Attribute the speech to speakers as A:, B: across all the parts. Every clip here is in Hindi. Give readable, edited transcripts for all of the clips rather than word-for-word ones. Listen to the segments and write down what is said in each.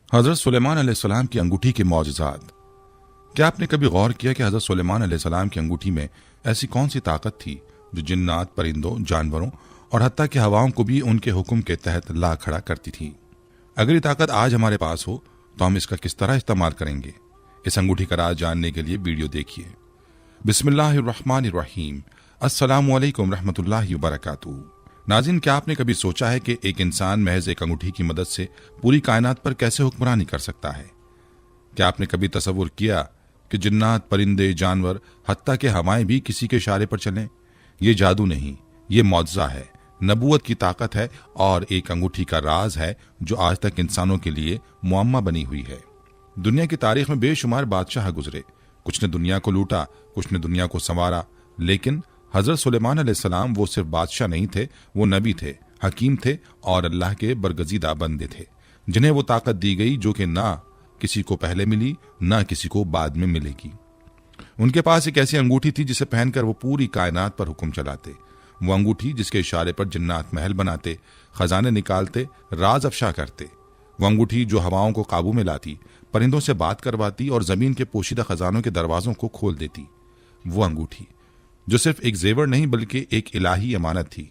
A: हज़रत सुलेमान अलैहिस्सलाम की अंगूठी के मौजज़ात। क्या आपने कभी गौर किया कि हज़रत सुलेमान अलैहिस्सलाम की अंगूठी में ऐसी कौन सी ताकत थी जो जिन्नात, परिंदों, जानवरों और हत्ता की हवाओं को भी उनके हुक्म के तहत ला खड़ा करती थी। अगर ये ताकत आज हमारे पास हो तो हम इसका किस तरह इस्तेमाल करेंगे? इस अंगूठी का राज जानने के लिए वीडियो देखिए। बिस्मिल्लाहिर्रहमानिर्रहीम। अस्सलामु अलैकुम रहमतुल्लाहि व बरकातुहू। नाज़रीन, क्या आपने कभी सोचा है कि एक इंसान महज एक अंगूठी की मदद से पूरी कायनात पर कैसे हुक्मरानी कर सकता है? क्या आपने कभी तसव्वुर किया कि जिन्नात, परिंदे, जानवर, हत्ता के हवाएं भी किसी के इशारे पर चलें? ये जादू नहीं, ये मौजज़ा है, नबूवत की ताकत है और एक अंगूठी का राज है जो आज तक इंसानों के लिए मुअम्मा बनी हुई है। दुनिया की तारीख में बेशुमार बादशाह गुजरे, कुछ ने दुनिया को लूटा, कुछ ने दुनिया को संवारा, लेकिन हजरत सुलेमान अलैहिस्सलाम वो सिर्फ बादशाह नहीं थे, वो नबी थे, हकीम थे और अल्लाह के बरगजीदा बंदे थे, जिन्हें वो ताकत दी गई जो कि ना किसी को पहले मिली, ना किसी को बाद में मिलेगी। उनके पास एक ऐसी अंगूठी थी जिसे पहनकर वो पूरी कायनात पर हुक्म चलाते। वो अंगूठी जिसके इशारे पर जिन्नात महल बनाते, खजाने निकालते, राज अफशा करते। वो अंगूठी जो हवाओं को काबू में लाती, परिंदों से बात करवाती और जमीन के पोशीदा खजानों के दरवाजों को खोल देती। वो अंगूठी जो सिर्फ एक जेवर नहीं बल्कि एक इलाही अमानत थी।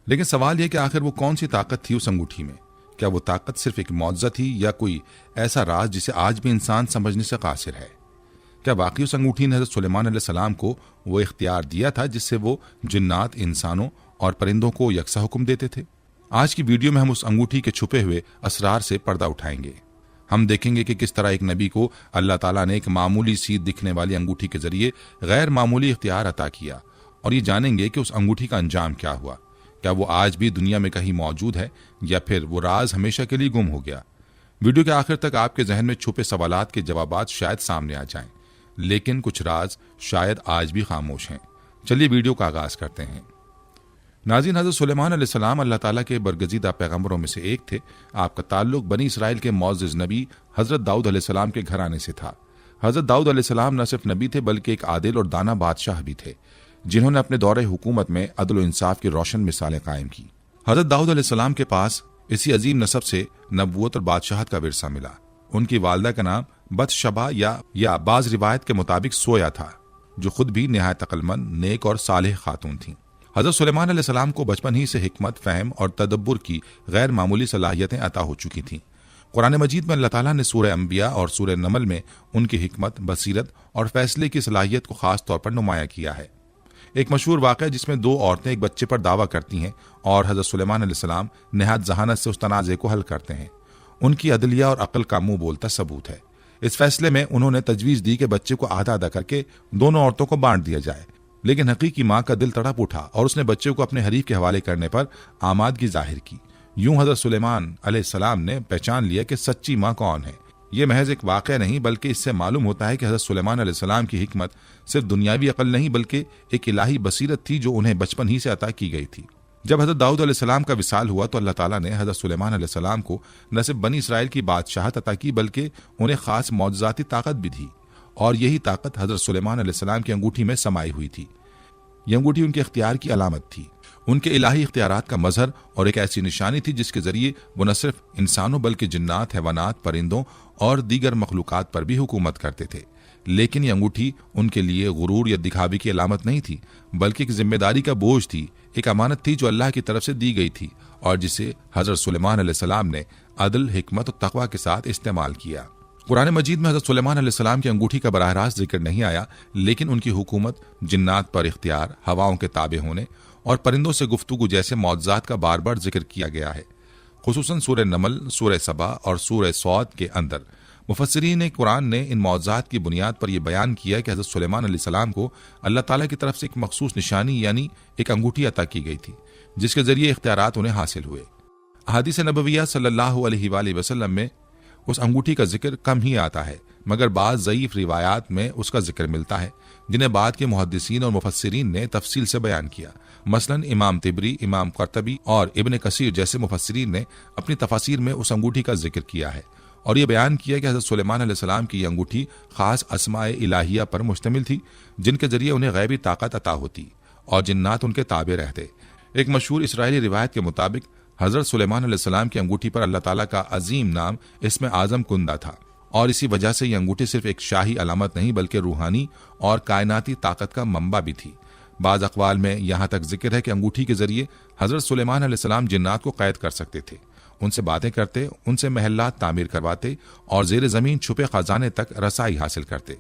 A: लेकिन सवाल यह कि आखिर वो कौन सी ताकत थी उस अंगूठी में? क्या वो ताकत सिर्फ एक मौजज़ा थी या कोई ऐसा राज जिसे आज भी इंसान समझने से कासिर है? क्या वाकई उस अंगूठी ने हज़रत सुलेमान अलैहिस्सलाम को वो इख्तियार दिया था जिससे वो जिन्नात, इंसानों और परिंदों को यकसा हुक्म देते थे? आज की वीडियो में हम उस अंगूठी के छुपे हुए असरार से पर्दा उठाएंगे। हम देखेंगे कि किस तरह एक नबी को अल्लाह ताला ने एक मामूली सी दिखने वाली अंगूठी के जरिए गैर मामूली इख्तियार अता किया, और ये जानेंगे कि उस अंगूठी का अंजाम क्या हुआ। क्या वो आज भी दुनिया में कहीं मौजूद है या फिर वो राज हमेशा के लिए गुम हो गया? वीडियो के आखिर तक आपके जहन में छुपे सवालात के जवाबात शायद सामने आ जाएं, लेकिन कुछ राज शायद आज भी खामोश हैं। चलिए वीडियो का आगाज करते हैं। नाज़रीन, हज़रत सुलेमान अलैहिस्सलाम अल्लाह ताला के बरगजीदा पैगंबरों में से एक थे। आपका ताल्लुक बनी इसराइल के मुअज़्ज़िज़ नबी हज़रत दाऊद अलैहिस्सलाम के घराने से था। हज़रत दाऊद अलैहिस्सलाम न सिर्फ नबी थे बल्कि एक आदिल और दाना बादशाह भी थे, जिन्होंने अपने दौरे हुकूमत में अदल और इंसाफ की रोशन मिसालें कायम की। हज़रत दाऊद अलैहिस्सलाम के पास इसी अजीम नसब से नबूवत और बादशाहत का विरसा मिला। उनकी वालदा का नाम बतशबा या बाज रिवायत के मुताबिक सोया था, जो खुद भी निहायत अक्लमंद, नेक और सालेह खातून थीं। हज़रत सुलेमान अलैहिस्सलाम को बचपन ही से हिकमत, फ़हम और तदब्बुर की गैर मामूली सलाहियतें अता हो चुकी थीं। कुरान मजीद में अल्लाह ताला ने सूरह अंबिया और सूरह नमल में उनकी हिकमत, बसीरत और फैसले की सलाहियत को खास तौर पर नुमाया किया है। एक मशहूर वाक़या जिसमें दो औरतें एक बच्चे पर दावा करती हैं और हज़रत सुलेमान अलैहिस्सलाम निहायत जहानत से उस तनाज़े को हल करते हैं, उनकी अदलिया और अक्ल का मुंह बोलता सबूत है। इस फैसले में उन्होंने तजवीज़ दी कि बच्चे को आधा आधा करके दोनों औरतों को बांट दिया जाए, लेकिन हकीकी माँ का दिल तड़प उठा और उसने बच्चे को अपने हरीफ के हवाले करने पर आमादगी जाहिर की। यूं हज़रत सुलेमान अलैहिस्सलाम ने पहचान लिया कि सच्ची माँ कौन है। ये महज एक वाक़या नहीं बल्कि इससे मालूम होता है कि हज़रत सुलेमान अलैहिस्सलाम की हिकमत सिर्फ दुनियावी अकल नहीं बल्कि एक इलाही बसीरत थी जो उन्हें बचपन ही से अता की गई थी। जब हज़रत दाऊद अलैहिस्सलाम का विसाल हुआ तो अल्लाह ताला ने हज़रत सुलेमान अलैहिस्सलाम को न सिर्फ बनी इसराइल की बादशाहत अता की बल्कि उन्हें खास मौजज़ाती ताकत भी दी, और यही ताकत हज़रत सुलेमान अलैहिस्सलाम की अंगूठी में समाई हुई थी। यह अंगूठी उनके इख्तियार की अलामत थी, उनके इलाही इख्तियारात का मजहर और एक ऐसी निशानी थी जिसके जरिए वो न सिर्फ इंसानों बल्कि जिन्नात, हैवानात, परिंदों और दीगर मखलूकात पर भी हुकूमत करते थे। लेकिन यह अंगूठी उनके लिए गुरूर या दिखावे की अलामत नहीं थी बल्कि एक जिम्मेदारी का बोझ थी, एक अमानत थी जो अल्लाह की तरफ से दी गई थी और जिसे हज़रत सुलेमान अलैहिस्सलाम ने अदल, हिकमत और तक़वा के साथ इस्तेमाल किया। कुरान मजीद में हज़रत सुलेमान अलैहिस्सलाम की अंगूठी का बराह रास्त जिक्र नहीं आया, लेकिन उनकी हुकूमत, जिन्नात पर इख्तियार, हवाओं के ताबे होने और परिंदों से गुफ्तगू जैसे मौजज़ात का बार बार जिक्र किया गया है। खुसूसन सूरह नमल, सूरह सबा और सूरह सौद के अंदर मुफस्सिरीन कुरान ने इन मौजज़ात की बुनियाद पर यह बयान किया कि हज़रत सुलेमान अलैहिस्सलाम को अल्लाह ताला की तरफ से एक मखसूस निशानी यानी एक अंगूठी अता की गई थी जिसके जरिए इख्तियारात उन्हें हासिल हुए। अहादीस नबविय्या सल्लल्लाहु अलैहि वसल्लम में उस अंगूठी का जिक्र कम ही आता है, मगर बाद ज़ईफ़ रिवायात में उसका जिक्र मिलता है जिन्हें बाद के मुहद्दिसीन और मुफस्सिरीन ने तफसील से बयान किया। मसलन इमाम तिबरी, इमाम क़ुरतुबी और इब्न कसीर जैसे मुफस्सिरीन ने अपनी तफासीर में उस अंगूठी का जिक्र किया है और ये बयान किया कि हज़रत सुलेमान अलैहिस्सलाम की अंगूठी खास अस्माए इलाहिया पर मुश्तमिल थी जिनके जरिए उन्हें गैबी ताकत अता होती और जिन्नात उनके ताबे रहते। एक मशहूर इसराइली रिवायत के मुताबिक हजरत सुलेमान अलैहिस्सलाम की अंगूठी पर अल्लाह ताला का अजीम नाम इसमें आजम कुंदा था, और इसी वजह से यह अंगूठी सिर्फ एक शाही अलामत नहीं बल्कि रूहानी और कायनाती ताकत का मंबा भी थी। बाज अक़वाल में यहाँ तक जिक्र है कि अंगूठी के जरिए हजरत सुलेमान अलैहिस्सलाम जिन्नात को कैद कर सकते थे, उनसे बातें करते, उनसे महल्लात तामीर करवाते और जेर ज़मीन छुपे खजाने तक रसाई हासिल करते।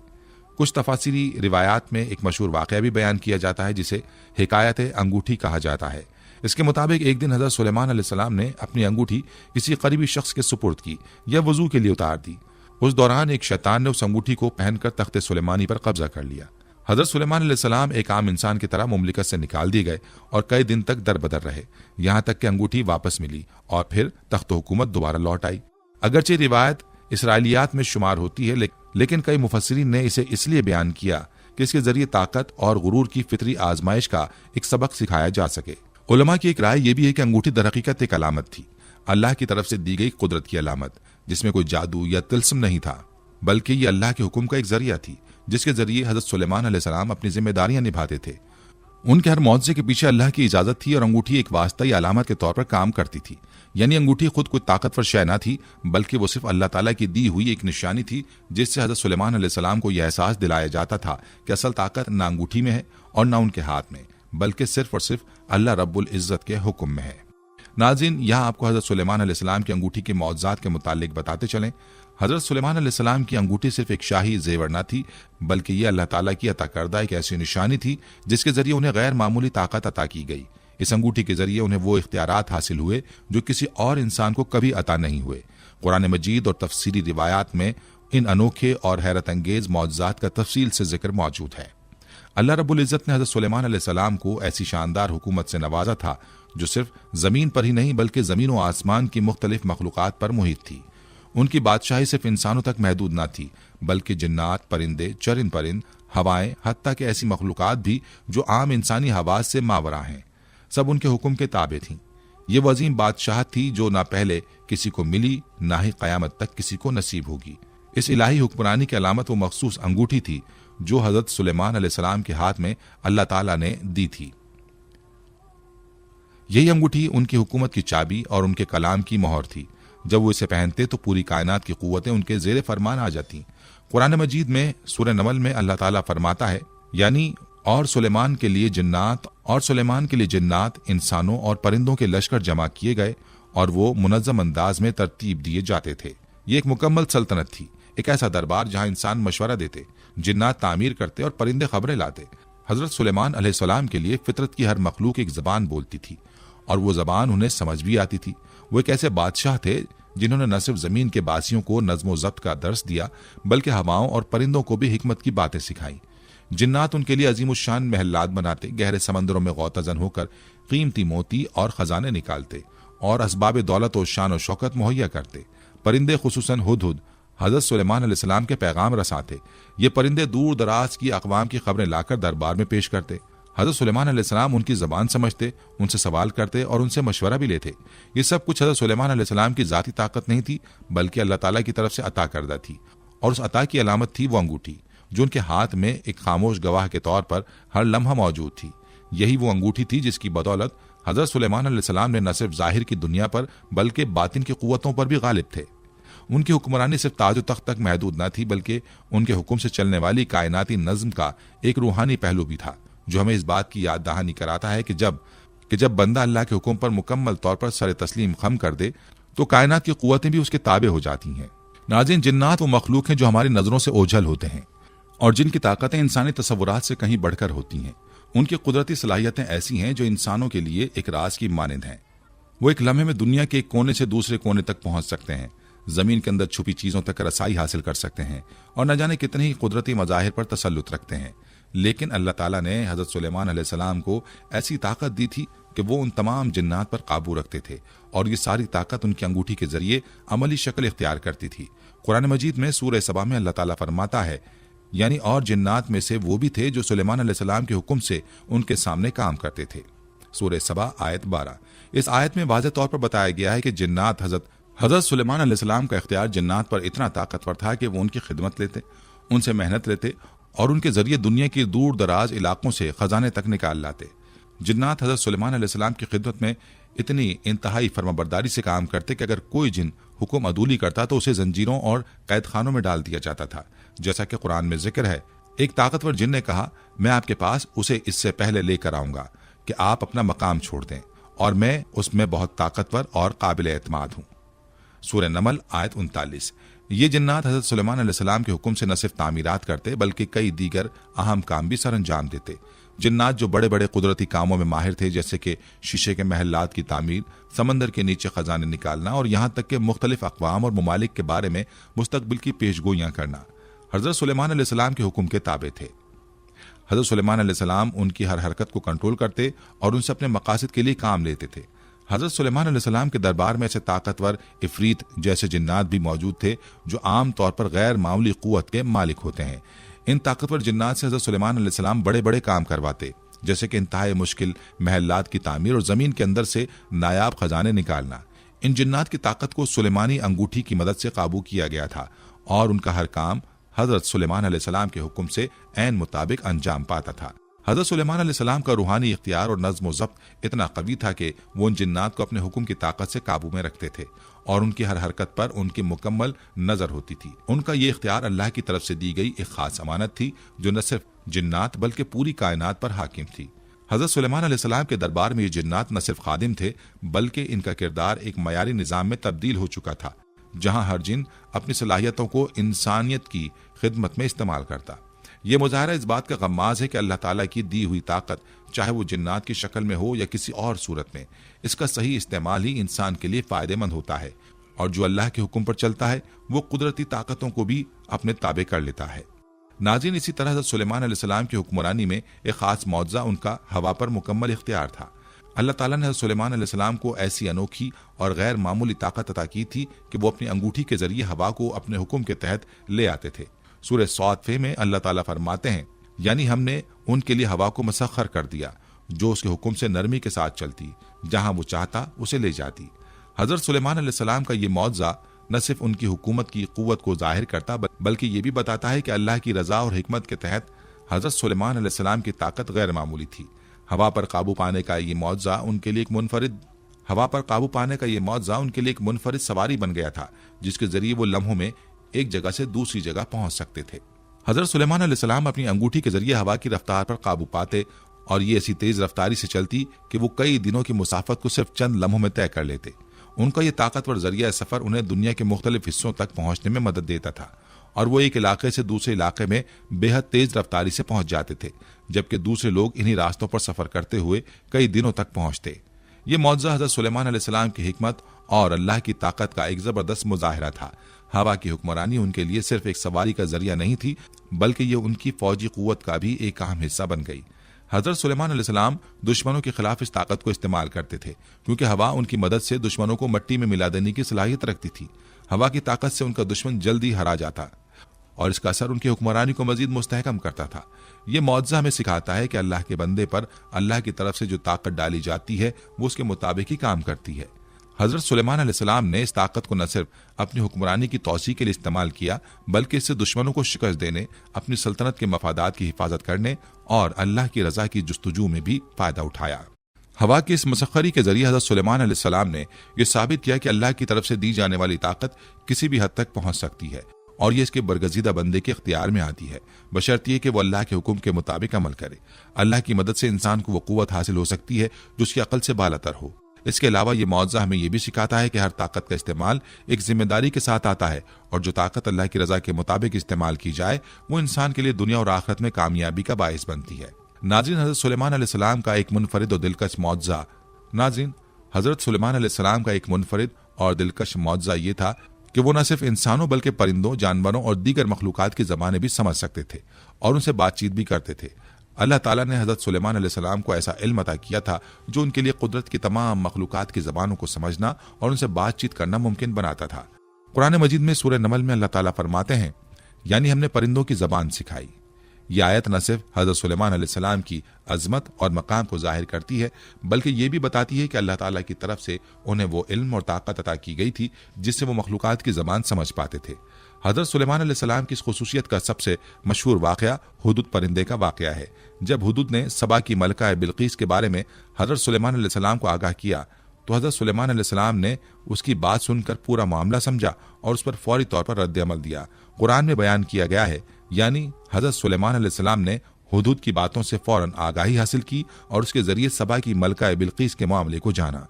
A: कुछ तफासिरी रिवायात में एक मशहूर वाक़या भी बयान किया जाता है जिसे हिकायत अंगूठी कहा जाता है। इसके मुताबिक एक दिन हजरत सुलेमान अलैहिस्सलाम ने अपनी अंगूठी किसी करीबी शख्स के सुपुर्द की या वजू के लिए उतार दी। उस दौरान एक शैतान ने उस अंगूठी को पहनकर तख्ते सुलेमानी पर कब्जा कर लिया। हजरत सुलेमान अलैहिस्सलाम एक आम इंसान की तरह मुमलिकत से निकाल दिए गए और कई दिन तक दर बदर रहे, यहाँ तक कि अंगूठी वापस मिली और फिर तख्त हुकूमत दोबारा लौट आई। अगरचे रिवायत इसराइलियात में शुमार होती है, लेकिन कई मुफस्सिरीन ने इसे इसलिए बयान किया कि इसके जरिए ताकत और गुरूर की फितरी आजमाइश का एक सबक सिखाया जा सके। उलमा की एक राय यह भी है कि अंगूठी दरहकीकत एक अलामत थी, अल्लाह की तरफ से दी गई कुदरत की अलामत, जिसमें कोई जादू या तिल्स्म नहीं था, बल्कि ये अल्लाह के हुक्म का एक जरिया थी जिसके जरिए हजरत सुलेमान अलैहिस्सलाम अपनी जिम्मेदारियां निभाते थे। उनके हर मौजज़े के पीछे अल्लाह की इजाजत थी और अंगूठी एक वास्ता या अलामत के तौर पर काम करती थी। यानी अंगूठी खुद कोई ताकतवर शय न थी, बल्कि वो सिर्फ अल्लाह ताला की दी हुई एक निशानी थी, जिससे हजरत सुलेमान अलैहिस्सलाम को यह एहसास दिलाया जाता था कि असल ताकत न अंगूठी में है और न उनके हाथ में, बल्कि सिर्फ और सिर्फ अल्लाह रब्बुल इज्जत के हुक्म में है। नाज़रीन, यहाँ आपको हजरत सुलेमान अलैहिस्सलाम की अंगूठी के मौजज़ात के मुतालिक बताते चलें। हजरत सुलेमान अलैहिस्सलाम की अंगूठी सिर्फ एक शाही जेवर न थी, बल्कि यह अल्लाह ताला की अता करदा एक ऐसी निशानी थी जिसके जरिए उन्हें गैर मामूली ताकत अता की गई। इस अंगूठी के जरिए उन्हें वो इख्तियारात हासिल हुए जो किसी और इंसान को कभी अता नहीं हुए। कुरान मजीद और तफसीरी रिवायात में इन अनोखे और हैरत अंगेज मौजज़ात का तफसील से जिक्र मौजूद है। अल्लाह रब्बुल इज़्ज़त ने हजरत सुलेमान अलैहिस्सलाम को ऐसी शानदार हुकूमत से नवाजा था जो सिर्फ जमीन पर ही नहीं बल्कि जमीन और आसमान की मुख्तलिफ मखलूक़ात पर मुहित थी। उनकी बादशाही सिर्फ इंसानों तक महदूद न थी, बल्कि जिन्नात, परिंदे, चरिंद परिंद, हवाएं, हत्ता के ऐसी मखलूक़ात भी जो आम इंसानी हवास से मावरा हैं, सब उनके हुक्म के ताबे थीं। ये वो अजीम बादशाह थी जो ना पहले किसी को मिली, ना ही क़यामत तक किसी को नसीब होगी। इस इलाही हुक्मरानी की अलामत वो मखसूस अंगूठी थी जो हजरत सुलेमान अलैहिस्सलाम के हाथ में अल्लाह ताला ने दी थी। यही अंगूठी उनकी हुकूमत की चाबी और उनके कलाम की मोहर थी। जब वो इसे पहनते तो पूरी कायनात की कुव्वतें उनके जेर फरमान आ जाती। कुरान मजीद में सूरह नमल में अल्लाह ताला फरमाता है, यानी और सुलेमान के लिए जिन्नात इंसानों और परिंदों के लश्कर जमा किए गए और वो मुनज़्ज़म अंदाज में तरतीब दिए जाते थे। ये एक मुकम्मल सल्तनत थी, एक ऐसा दरबार जहां इंसान मशवरा देते, जिन्नात तामीर करते और परिंदे खबरें लाते। हजरत सुलेमान अलैहिस्सलाम के लिए फितरत की हर मखलूक एक जबान बोलती थी और वो जबान उन्हें समझ भी आती थी। वो एक ऐसे बादशाह थे जिन्होंने न सिर्फ जमीन के बासियों को नज़्म ज़ब्त का दर्स दिया, बल्कि हवाओं और परिंदों को भी हिकमत की बातें सिखाई। जिन्नात उनके लिए अजीमुशान महल्लात बनाते, गहरे समंदरों में गौतजन होकर कीमती मोती और खजाने निकालते और असबाब दौलत और शान और शौकत मुहैया करते। परिंदे खुसूसन हुदहुद हजरत सुलेमान अलैहिस्सलाम के पैगाम रसाते। ये परिंदे दूर दराज की अक़वाम की खबरें लाकर दरबार में पेश करते। हजरत सुलेमान अलैहिस्सलाम उनकी ज़बान समझते, उनसे सवाल करते और उनसे मशवरा भी लेते। ये सब कुछ हजरत सुलेमान अलैहिस्सलाम की ज़ाती ताकत नहीं थी, बल्कि अल्लाह ताला की तरफ से अता करदा थी। और उस अता की अलामत थी वो अंगूठी जो उनके हाथ में एक खामोश गवाह के तौर पर हर लम्हा मौजूद थी। यही वो अंगूठी थी जिसकी बदौलत हजरत सुलेमान अलैहिस्सलाम ने न सिर्फ जाहिर की दुनिया पर बल्कि बातिन की कुव्वतों पर भी गालिब थे। उनकी हुक्मरानी सिर्फ ताज तख्त तक महदूद न थी, बल्कि उनके हुक्म से चलने वाली कायनाती नज़्म का एक रूहानी पहलू भी था, जो हमें इस बात की याद दहानी कराता है कि जब बंदा अल्लाह के हुक्म पर मुकम्मल तौर पर सर तस्लीम खम कर दे तो कायनात की कुव्वतें भी उसके ताबे हो जाती हैं। नाज़रीन, जिन्नात वो मखलूक हैं जो हमारी नज़रों से ओझल होते हैं और जिनकी ताकतें इंसानी तसव्वुरात से कहीं बढ़कर होती हैं। उनकी कुदरती सलाहियतें ऐसी हैं जो इंसानों के लिए एक राज की मानंद हैं। वो एक लम्हे में दुनिया के एक कोने से दूसरे कोने तक पहुंच सकते हैं, जमीन के अंदर छुपी चीजों तक रसाई हासिल कर सकते हैं और न जाने कितने ही कुदरती मज़ाहिर पर तसल्लुत रखते हैं। लेकिन अल्लाह ताला ने हजरत सुलेमान अलैहिस्सलाम को ऐसी ताकत दी थी कि वो उन तमाम जिन्नात पर काबू रखते थे और ये सारी ताकत उनकी अंगूठी के जरिए अमली शक्ल इख्तियार करती थी। कुरान मजीद में सूरह सबा में अल्लाह ताला फरमाता है, यानी और जिन्नात में से वो भी थे जो सुलेमान अलैहिस्सलाम के हुक्म से उनके सामने काम करते थे। सूरह सबा आयत 12। इस आयत में वाज़ेह तौर पर बताया गया है कि जिन्नात हजरत सुलेमान अलैहिस्सलाम का इख्तियार जिन्नात पर इतना ताकतवर था कि वो उनकी खिदमत लेते, उनसे मेहनत लेते और उनके जरिए दुनिया के दूर दराज इलाकों से खजाने तक निकाल लाते। जिन्नात हजरत सुलेमान अलैहिस्सलाम की खिदमत में इतनी इंतहाई फर्माबरदारी से काम करते कि अगर कोई जिन हुक्म अदूली करता तो उसे जंजीरों और कैद खानों में डाल दिया जाता था। जैसा कि कुरान में जिक्र है, एक ताकतवर जिन ने कहा, मैं आपके पास उसे इससे पहले लेकर आऊंगा कि आप अपना मकाम छोड़ दें, और मैं उसमें बहुत ताकतवर और काबिल एतमाद हूं। सूरह नमल आयत 39। ये जिन्नात हजरत सुलेमान अलैहिस्सलाम के हुक्म से न सिर्फ तामीरात करते बल्कि कई दीगर अहम काम भी सर अंजाम देते। जिन्नात जो बड़े बड़े कुदरती कामों में माहिर थे, जैसे कि शीशे के महलात की तामीर, समंदर के नीचे खजाने निकालना और यहाँ तक कि मुख्तलिफ अक़वाम और ममालिक के बारे में मुस्तकबिल की पेशगोइयाँ करना, हजरत सुलेमान अलैहिस्सलाम के हुक्म के ताबे थे। हजरत सुलेमान अलैहिस्सलाम उनकी हर हरकत को कंट्रोल करते और उनसे अपने मकासद के लिए काम लेते थे। हजरत सुलेमान अलैहिस्सलाम के दरबार में ऐसे ताकतवर इफरीत जैसे जिन्नात भी मौजूद थे जो आम तौर पर गैर मामूली कुव्वत के मालिक होते हैं। इन ताकतवर जिन्नात से हजरत सुलेमान अलैहिस्सलाम बड़े बड़े काम करवाते, जैसे कि इंतहाई मुश्किल महलात की तामीर और जमीन के अंदर से नायाब खजाने निकालना। इन जिन्नात की ताकत को सुलेमानी अंगूठी की मदद से काबू किया गया था और उनका हर काम हजरत सुलेमान अलैहिस्सलाम के हुक्म से ऐन मुताबिक अंजाम पाता था। हजरत सुलेमान अलैहिस्सलाम का रूहानी इख्तियार और नज़्म व ज़ब्त इतना कवी था कि वो उन जिन्नात को अपने हुक्म की ताकत से काबू में रखते थे और उनकी हर हरकत पर उनकी मुकम्मल नजर होती थी। उनका ये इख्तियार अल्लाह की तरफ से दी गई एक खास अमानत थी जो न सिर्फ जिन्नात बल्कि पूरी कायनात पर हाकिम थी। हजरत सुलेमान अलैहिस्सलाम के दरबार में ये जिन्नात न सिर्फ खादिम थे बल्कि इनका किरदार एक मयारी निज़ाम में तब्दील हो चुका था, जहां हर जिन अपनी सलाहियतों को इंसानियत की खिदमत में इस्तेमाल करता। ये मुजाहरा इस बात का गम्माज है कि अल्लाह ताला की दी हुई ताकत, चाहे वो जिन्नात की शक्ल में हो या किसी और सूरत में, इसका सही इस्तेमाल ही इंसान के लिए फायदेमंद होता है और जो अल्लाह के हुक्म पर चलता है वो कुदरती ताकतों को भी अपने ताबे कर लेता है। नाज़रीन, इसी तरह हज़रत सुलेमान अलैहिस्सलाम की हुक्मरानी में एक खास मौज़ा उनका हवा पर मुकम्मल इख्तियार था। अल्लाह ताला ने हज़रत सुलेमान अलैहिस्सलाम को ऐसी अनोखी और गैर मामूली ताकत अता की थी कि वो अपनी अंगूठी के जरिए हवा को अपने हुक्म के तहत ले आते थे। सूरह सौद में अल्लाह ताला फरमाते हैं, यानी हमने उनके लिए हवा को मसख्खर कर दिया जो उसके हुक्म से नरमी के साथ चलती, जहां वो चाहता उसे ले जाती। हजरत सुलेमान अलैहिस्सलाम का ये मौज़ा न सिर्फ उनकी हुकूमत की कुव्वत को जाहिर करता बल्कि ये भी बताता है कि अल्लाह की रजा और हिकमत के तहत हजरत सुलेमान अलैहिस्सलाम की ताकत गैर मामूली थी। हवा पर काबू पाने का ये मौज़ा उनके लिए एक मुनफरिद सवारी बन गया था, जिसके जरिए वो लम्हों में एक जगह से दूसरी जगह पहुंच सकते थे। हजरत सुलेमान अलैहिस्सलाम अपनी अंगूठी के जरिए हवा की रफ्तार पर काबू पाते और ये ऐसी तेज रफ्तारी से चलती कि वो कई दिनों की मुसाफत को सिर्फ चंद लम्हों में तय कर लेते। उनका ये ताकतवर जरिया सफर उन्हें दुनिया के मुख्तलिफ हिस्सों तक पहुंचने में मदद देता था और वो एक इलाके से दूसरे इलाके में बेहद तेज रफ्तारी से पहुंच जाते थे, जबकि दूसरे लोग इन्हीं रास्तों पर सफर करते हुए कई दिनों तक पहुंचते। ये मौज़ा हजरत सुलेमान अलैहिस्सलाम की हिकमत और अल्लाह की ताकत का एक जबरदस्त मुजाहिरा था। हवा की हुक्मरानी उनके लिए सिर्फ एक सवारी का जरिया नहीं थी बल्कि ये उनकी फौजी कुव्वत का भी एक अहम हिस्सा बन गई। हजरत सुलेमान अलैहिस्सलाम दुश्मनों के खिलाफ इस ताकत को इस्तेमाल करते थे क्योंकि हवा उनकी मदद से दुश्मनों को मिट्टी में मिला देने की सलाहियत रखती थी। हवा की ताकत से उनका दुश्मन जल्दी हरा जाता और इसका असर उनकी हुक्मरानी को मजीद मुस्तहकम करता था। ये मौज़ा हमें सिखाता है कि अल्लाह के बंदे पर अल्लाह की तरफ से जो ताकत डाली जाती है वो उसके मुताबिक ही काम करती है। हजरत सुलेमान अलैहिस्सलाम ने इस ताकत को न सिर्फ अपनी हुक्मरानी की तौसीह के लिए इस्तेमाल किया बल्कि इससे दुश्मनों को शिकस्त देने, अपनी सल्तनत के मफादात की हिफाजत करने और अल्लाह की रजा की जुस्तजू में भी फायदा उठाया। हवा की इस मसख्खरी के जरिए हजरत सुलेमान अलैहिस्सलाम ने यह साबित किया कि अल्लाह की तरफ से दी जाने वाली ताकत किसी भी हद तक पहुंच सकती है और ये इसके बरगजीदा बंदे के इख्तियार में आती है, बशर्ते कि वो अल्लाह के हुक्म के मुताबिक अमल करे। अल्लाह की मदद से इंसान को वो कुव्वत हासिल हो सकती है जो उसकी अकल से बालातर हो। इसके अलावा ये मौज़ा हमें यह भी सिखाता है कि हर ताकत का इस्तेमाल एक जिम्मेदारी के साथ आता है और जो ताकत अल्लाह की रजा के मुताबिक इस्तेमाल की जाए वो इंसान के लिए दुनिया और आखिरत में कामयाबी का बाइस बनती है। नाज़रीन, हजरत सुलेमान अलैहिस्सलाम का एक मुनफरिद और दिलकश मौज़ा ये था कि वो न सिर्फ इंसानों बल्कि परिंदों, जानवरों और दीगर मखलूकात की ज़बानें भी समझ सकते थे और उनसे बातचीत भी करते थे। अल्लाह ताला ने हजरत सुलेमान अलैहिस्सलाम को ऐसा इल्म अता किया था जो उनके लिए कुदरत की तमाम मखलूकात की ज़बानों को समझना और उनसे बातचीत करना मुमकिन बनाता था। कुरान मजीद में सूरह नमल में अल्लाह ताला फरमाते हैं, यानी हमने परिंदों की ज़बान सिखाई। यह आयत न सिर्फ हजरत सुलेमान अलैहिस्सलाम की अजमत और मकाम को जाहिर करती है बल्कि ये भी बताती है कि अल्लाह ताला की तरफ से उन्हें वो इल्म और ताकत अता की गई थी जिससे वो मखलूकात की ज़बान समझ पाते थे। हजरत सुलेमान अलैहिस्सलाम की इस खुसूसियत का सबसे मशहूर वाक़या हुदुद परिंदे का वाक़या है। जब हुदुद ने सबा की मलका बिल्कीस के बारे में हजरत सुलेमान अलैहिस्सलाम को आगाह किया तो हज़रत सुलेमान अलैहिस्सलाम ने उसकी बात सुनकर पूरा मामला समझा और उस पर फौरी तौर पर रद्द अमल दिया। कुरान में बयान किया गया है, यानी हज़रत सुलेमान अलैहिस्सलाम ने हुदूद की बातों से फौरन आगाही हासिल की और उसके जरिए सबा की मलका बिल्कीस के मामले को जाना।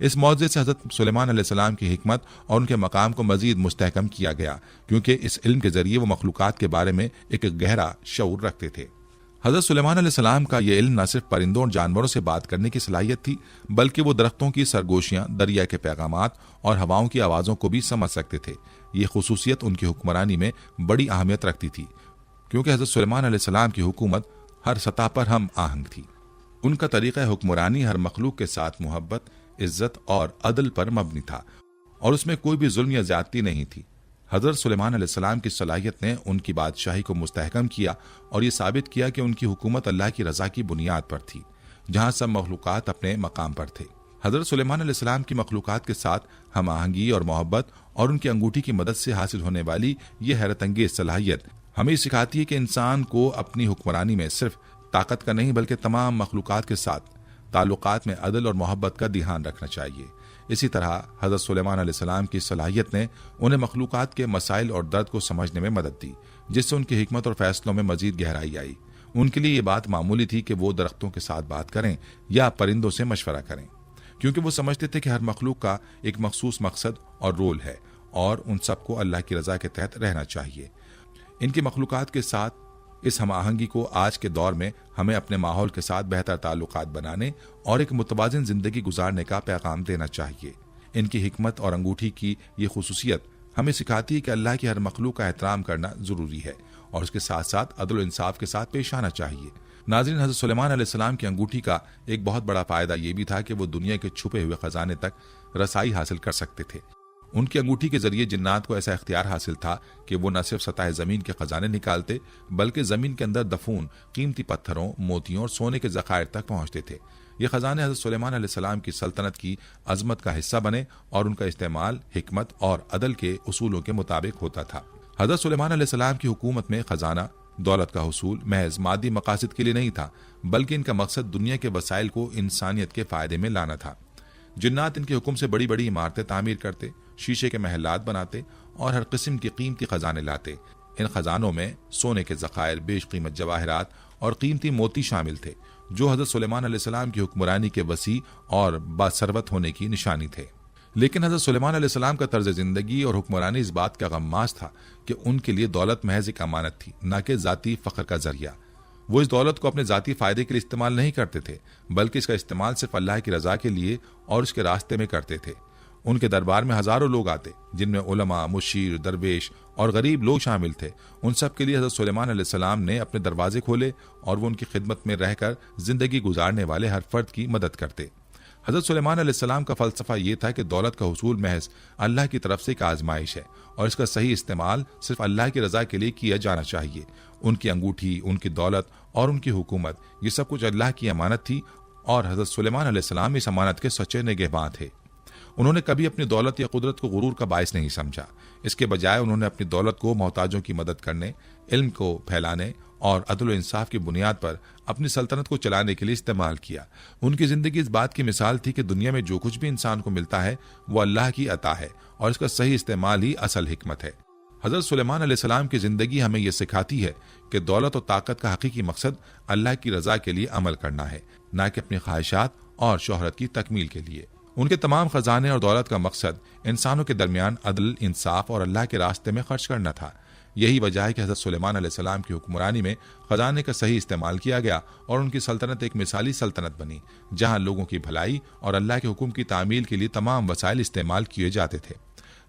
A: इस मौज़े से हज़रत सुलेमान अलैहिस्सलाम की हिकमत और उनके मकाम को मजीद मुस्तहकम किया गया, क्योंकि इस इल्म के जरिए वो मखलूक़ात के बारे में एक गहरा शऊर रखते थे। हज़रत सुलेमान अलैहिस्सलाम का यह इल्म न सिर्फ परिंदों और जानवरों से बात करने की सलाहियत थी, बल्कि वो दरख्तों की सरगोशियाँ, दरिया के पैगामात और हवाओं की आवाज़ों को भी समझ सकते थे। ये खुसूसियत उनकी हुक्मरानी में बड़ी अहमियत रखती थी, क्योंकि हज़रत सुलेमान अलैहिस्सलाम की हुकूमत हर सतह पर हम आहंग थी। उनका तरीक़ा हुक्मरानी हर मखलूक के साथ मोहब्बत, इज्जत और अदल पर मबनी था और उसमें कोई भी जुल्म या ज़्यादती नहीं थी। हज़रत सुलेमान अलैहिस्सलाम की सलाहियत ने उनकी बादशाही को मुस्तहकम किया और ये साबित किया कि उनकी हुकूमत अल्लाह की रज़ा की बुनियाद पर थी, जहाँ सब मखलूक़ात अपने मकाम पर थे। हज़रत सुलेमान अलैहिस्सलाम की मखलूक़ात के साथ हम आहंगी और मोहब्बत और उनकी अंगूठी की मदद से हासिल होने वाली ये हैरत अंगेज़ सलाहियत हमें सिखाती है कि इंसान को अपनी हुक्मरानी में सिर्फ ताकत का नहीं, बल्कि तमाम मखलूक़ात के साथ ताल्लुकात में अदल और मोहब्बत का ध्यान रखना चाहिए। इसी तरह हज़रत सुलेमान अलैहिस्सलाम की सलाहियत ने उन्हें मखलूक़ात के मसाइल और दर्द को समझने में मदद दी, जिससे उनकी हिकमत और फैसलों में मजीद गहराई आई। उनके लिए ये बात मामूली थी कि वो दरख्तों के साथ बात करें या परिंदों से मशवरा करें, क्योंकि वो समझते थे कि हर मखलूक का एक मखसूस मकसद और रोल है और उन सबको अल्लाह की रज़ा के तहत रहना चाहिए। इनकी मखलूक़ात के साथ इस हम आहंगी को आज के दौर में हमें अपने माहौल के साथ बेहतर ताल्लुकात बनाने और एक मुतवाज़िन ज़िंदगी गुजारने का पैगाम देना चाहिए। इनकी हिकमत और अंगूठी की ये खुसूसियत हमें सिखाती है कि अल्लाह की हर मखलूक का एहतराम करना ज़रूरी है और उसके साथ साथ अदल और इंसाफ के साथ पेश आना चाहिए। नाज़रीन, हज़रत सुलेमान अलैहिस्सलाम की अंगूठी का एक बहुत बड़ा फ़ायदा ये भी था कि वो दुनिया के छुपे हुए ख़जाने तक रसाई हासिल कर सकते थे। उनकी अंगूठी के जरिए जिन्नात को ऐसा इख्तियार हासिल था कि वो न सिर्फ सतह ज़मीन के ख़जाने निकालते, बल्कि ज़मीन के अंदर दफून कीमती पत्थरों, मोतियों और सोने के ज़खायर तक पहुँचते थे। ये ख़जाने हज़रत सुलेमान अलैहिस्सलाम की सल्तनत की अज़मत का हिस्सा बने और उनका इस्तेमाल हिकमत और अदल के उसूलों के मुताबिक होता था। हज़रत सुलेमान अलैहिस्सलाम की हुकूमत में ख़जाना, दौलत का हुसूल महज मादी मकासद के लिए नहीं था, बल्कि इनका मकसद दुनिया के वसाइल को इंसानियत के फ़ायदे में लाना था। जिन्नात इनके हुक्म से बड़ी बड़ी इमारतें तामीर करते, शीशे के महलात बनाते और हर किस्म की कीमती खजाने लाते। इन खजानों में सोने के ज़खायर, बेशकीमत जवाहरात और कीमती मोती शामिल थे, जो हज़रत सुलेमान अलैहिस्सलाम की हुक्मरानी के वसी और बासरवत होने की निशानी थे। लेकिन हज़रत सुलेमान अलैहिस्सलाम का तर्ज ज़िंदगी और हुक्मरानी इस बात का गम्मास था कि उनके लिए दौलत महज एक अमानत थी, न कि ज़ाती फ़ख्र का जरिया। वो इस दौलत को अपने ज़ाती फ़ायदे के लिए इस्तेमाल नहीं करते थे, बल्कि इसका इस्तेमाल सिर्फ अल्लाह की रज़ा के लिए और उसके रास्ते में करते थे। उनके दरबार में हज़ारों लोग आते, जिनमें उलमा, मुशीर, दरवेश और गरीब लोग शामिल थे। उन सब के लिए हज़रत सुलेमान अलैहिस्सलाम ने अपने दरवाजे खोले और वो उनकी खिदमत में रहकर ज़िंदगी गुजारने वाले हर फर्द की मदद करते। हज़रत सुलेमान अलैहिस्सलाम का फ़लसफ़ा ये था कि दौलत का हुसूल महज अल्लाह की तरफ से एक आजमाइश है और इसका सही इस्तेमाल सिर्फ अल्लाह की रज़ा के लिए किया जाना चाहिए। उनकी अंगूठी, उनकी दौलत और उनकी हुकूमत, ये सब कुछ अल्लाह की अमानत थी और हज़रत सुलेमान अलैहिस्सलाम इस अमानत के सच्चे निगहबान थे। उन्होंने कभी अपनी दौलत या कुदरत को गुरूर का बायस नहीं समझा। इसके बजाय उन्होंने अपनी दौलत को मोहताजों की मदद करने, इल्म को फैलाने और अदल व इंसाफ की बुनियाद पर अपनी सल्तनत को चलाने के लिए इस्तेमाल किया। उनकी ज़िंदगी इस बात की मिसाल थी कि दुनिया में जो कुछ भी इंसान को मिलता है वो अल्लाह की अता है और इसका सही इस्तेमाल ही असल हिकमत है। हज़रत सुलेमान अलैहिस्सलाम की ज़िंदगी हमें यह सिखाती है कि दौलत और ताकत का हकीकी मकसद अल्लाह की रज़ा के लिए अमल करना है, न कि अपनी ख्वाहिशात और शोहरत की तकमील के लिए। उनके तमाम खजाने और दौलत का मकसद इंसानों के दरमियान अदल, इंसाफ और अल्लाह के रास्ते में खर्च करना था। यही वजह है कि हज़रत सुलेमान अलैहिस्सलाम की हुक्मरानी में खजाने का सही इस्तेमाल किया गया और उनकी सल्तनत एक मिसाली सल्तनत बनी, जहाँ लोगों की भलाई और अल्लाह के हुक्म की तामील के लिए तमाम वसाइल इस्तेमाल किए जाते थे।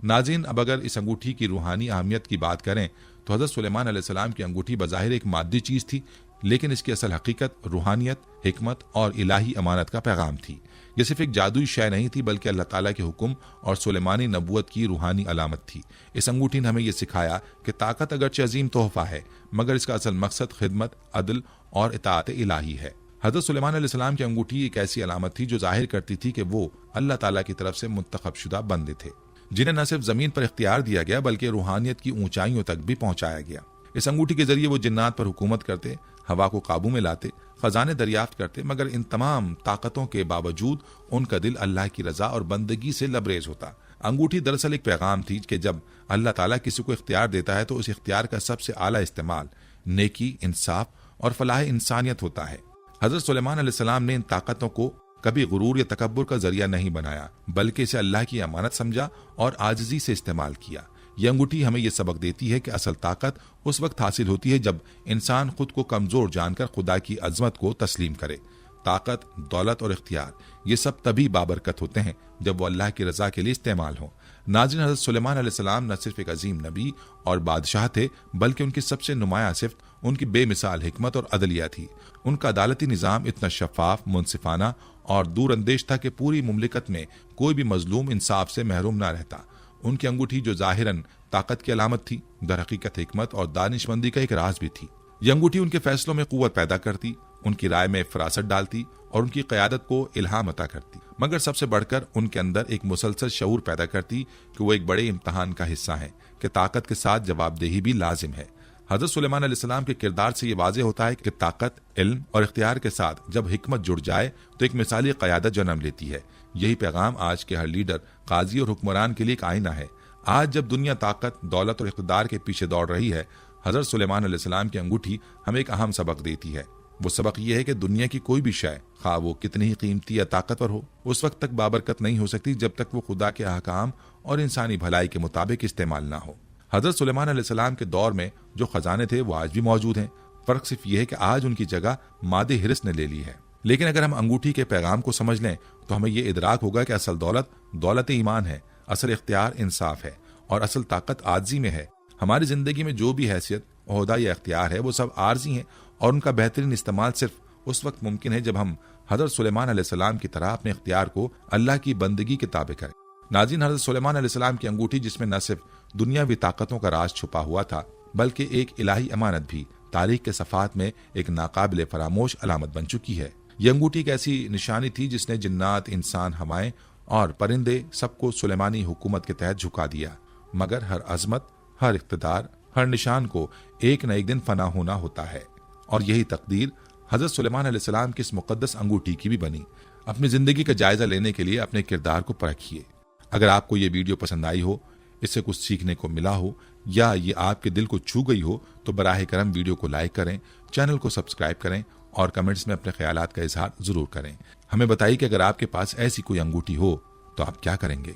A: नाज़रीन, अब अगर इस अंगूठी की रूहानी अहमियत की बात करें तो हज़रत सुलेमान अलैहिस्सलाम की अंगूठी बज़ाहिर एक मादी चीज़ थी, लेकिन इसकी असल हकीकत रूहानियत, हिकमत और इलाही अमानत का पैगाम थी। यह सिर्फ एक जादुई शय नहीं थी, बल्कि अल्लाह ताला के हुक्म और सुलेमानी नबूवत की रूहानी अलामत थी। इस अंगूठी ने हमें यह सिखाया कि ताकत अगरचे अजीम तोहफा है, मगर इसका असल मकसद खिदमत, अदल और इताअत इलाही है। हज़रत सुलेमान अलैहिस्सलाम की अंगूठी एक ऐसी अलामत थी जो जाहिर करती थी कि वो अल्लाह ताला की तरफ से मुंतखब शुदा बंदे थे, जिन्हें न सिर्फ ज़मीन पर इख्तियार दिया गया बल्कि रूहानियत की ऊंचाइयों तक भी पहुंचाया गया। इस अंगूठी के जरिए वो जिन्नात पर हुकूमत करते, हवा को काबू में लाते, खजाने दरियाफ्त करते, मगर इन तमाम ताकतों के बावजूद उनका दिल अल्लाह की रजा और बंदगी से लबरेज होता। अंगूठी दरअसल एक पैगाम थी कि जब अल्लाह ताला किसी को इख्तियार देता है तो उस इख्तियार का सबसे आला इस्तेमाल नेकी, इंसाफ और फलाह इंसानियत होता है। हजरत सुलेमान अलैहिस्सलाम ने इन ताकतों को कभी गुरूर या तकब्बुर का जरिया नहीं बनाया, बल्कि इसे अल्लाह की अमानत समझा और आजिजी से इस्तेमाल किया। यह अंगूठी हमें यह सबक देती है कि असल ताकत उस वक्त हासिल होती है जब इंसान खुद को कमजोर जानकर खुदा की अजमत को तस्लीम करे। ताकत, दौलत और इख्तियार ये सब तभी बाबरकत होते हैं जब वो अल्लाह की रजा के लिए इस्तेमाल हो। नाज़रीन, हज़रत सुलेमान अलैहिस्सलाम न सिर्फ एक अजीम नबी और बादशाह थे, बल्कि उनकी सबसे नुमाया सिफ्त उनकी बेमिसाल हिकमत और अदलिया थी। उनका अदालती निज़ाम इतना शफाफ, मुनसिफाना और दूरअंदेश था कि पूरी मुमलिकत में कोई भी मजलूम इंसाफ से महरूम न रहता। उनकी अंगूठी जो जाहिरन ताकत की अलामत थी, दरहकीकत हिकमत और दानिशमंदी का एक राज भी थी। यह अंगूठी उनके फैसलों में कुव्वत पैदा करती, उनकी राय में फरासत डालती और उनकी क़यादत को इल्हाम अता करती, मगर सबसे बढ़कर उनके अंदर एक मुसलसल शऊर पैदा करती कि वो एक बड़े इम्तहान का हिस्सा है कि ताकत के साथ जवाबदेही भी लाजिम है। हज़रत सुलेमान अलैहिस्सलाम के किरदार से ये वाज़ेह होता है कि ताकत, इल्म और इख्तियार के साथ जब हिकमत जुड़ जाए तो एक मिसाली क़यादत जन्म लेती है। यही पैगाम आज के हर लीडर, काजी और हुक्मरान के लिए एक आईना है। आज जब दुनिया ताकत, दौलत और इख्तिदार के पीछे दौड़ रही है, हज़रत सुलेमान अलैहिस्सलाम की अंगूठी हमें एक अहम सबक देती है। वो सबक ये है कि दुनिया की कोई भी शय, खा वो कितनी ही कीमती या ताकतवर हो, उस वक्त तक बाबरकत नहीं हो सकती जब तक वो खुदा के अहकाम और इंसानी भलाई के मुताबिक इस्तेमाल ना हो। हज़रत सुलेमान अलैहिस्सलाम के दौर में जो खजाने थे वो आज भी मौजूद हैं। फर्क सिर्फ ये है कि आज उनकी जगह मादे हिरस ने ले ली है। लेकिन अगर हम अंगूठी के पैगाम को समझ लें तो हमें ये इदराक होगा कि असल दौलत दौलत ईमान है, असल इख्तियार इंसाफ है और असल ताकत आजिज़ी में है। हमारी जिंदगी में जो भी हैसियत, ओहदा या इख्तियार है वो सब आर्जी हैं और उनका बेहतरीन इस्तेमाल सिर्फ उस वक्त मुमकिन है जब हम हज़रत सुलेमान अलैहिस्सलाम की तरह अपने इख्तियार को अल्लाह की बंदगी के ताबे करें। नाज़रीन, हज़रत सुलेमान अलैहिस्सलाम की अंगूठी जिसमें न सिर्फ दुनियावी ताकतों का राज छुपा हुआ था, बल्कि एक इलाही अमानत भी तारीख के सफ़ात में एक नाकाबिले फरामोश अलामत बन चुकी है। यह अंगूठी एक ऐसी निशानी थी जिसने जिन्नात, इंसान, हवाएं और परिंदे सबको सुलेमानी हुकूमत के तहत झुका दिया। मगर हर अजमत, हर इख्तिदार, हर निशान को एक न एक दिन फना होना होता है और यही तकदीर हज़रत सुलेमान अलैहिस्सलाम की इस मुक़द्दस अंगूठी की भी बनी। अपनी ज़िंदगी का जायज़ा लेने के लिए अपने किरदार को परखिए। अगर आपको ये वीडियो पसंद आई हो, इससे कुछ सीखने को मिला हो या ये आपके दिल को छू गई हो तो बराह करम वीडियो को लाइक करें, चैनल को सब्सक्राइब करें और कमेंट्स में अपने ख्यालात का इजहार ज़रूर करें। हमें बताइए कि अगर आपके पास ऐसी कोई अंगूठी हो तो आप क्या करेंगे।